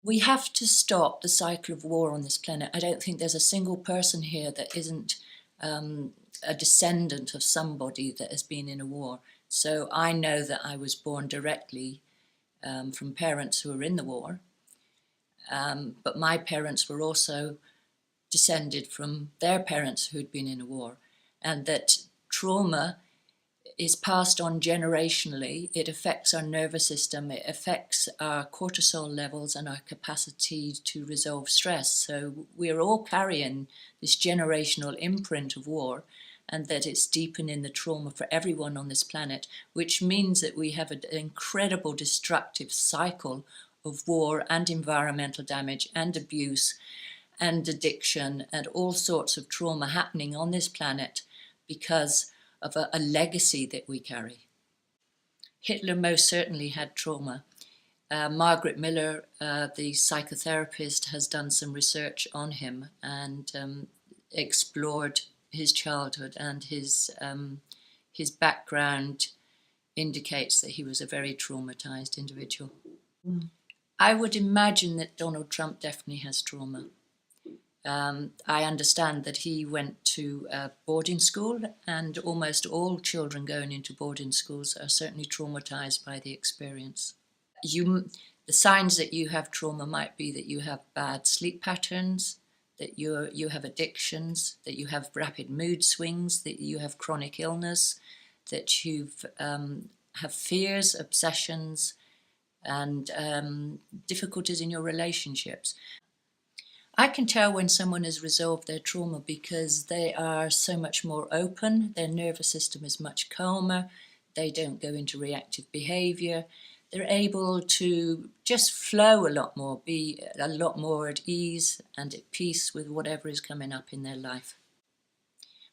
We have to stop the cycle of war on this planet. I don't think there's a single person here that isn't a descendant of somebody that has been in a war. So I know that I was born directly from parents who were in the war, but my parents were also descended from their parents who'd been in a war, and that trauma is passed on generationally. It affects our nervous system, it affects our cortisol levels and our capacity to resolve stress. So we're all carrying this generational imprint of war, and that it's deepening the trauma for everyone on this planet, which means that we have an incredible destructive cycle of war and environmental damage and abuse and addiction and all sorts of trauma happening on this planet because of a legacy that we carry. Hitler most certainly had trauma. Margaret Miller, the psychotherapist, has done some research on him and explored his childhood, and his background indicates that he was a very traumatized individual. I would imagine that Donald Trump definitely has trauma. I understand that he went to boarding school, and almost all children going into boarding schools are certainly traumatized by the experience. The signs that you have trauma might be that you have bad sleep patterns, that you have addictions, that you have rapid mood swings, that you have chronic illness, that you have fears, obsessions, and difficulties in your relationships. I can tell when someone has resolved their trauma because they are so much more open, their nervous system is much calmer, they don't go into reactive behaviour, they're able to just flow a lot more, be a lot more at ease and at peace with whatever is coming up in their life.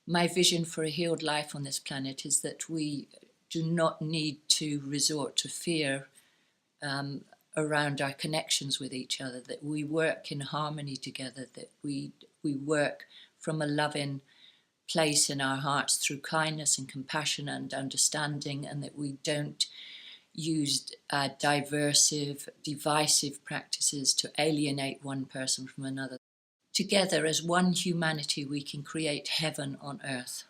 My vision for a healed life on this planet is that we do not need to resort to fear around our connections with each other, that we work in harmony together, that we work from a loving place in our hearts through kindness and compassion and understanding, and that we don't use divisive practices to alienate one person from another. Together as one humanity we can create heaven on earth.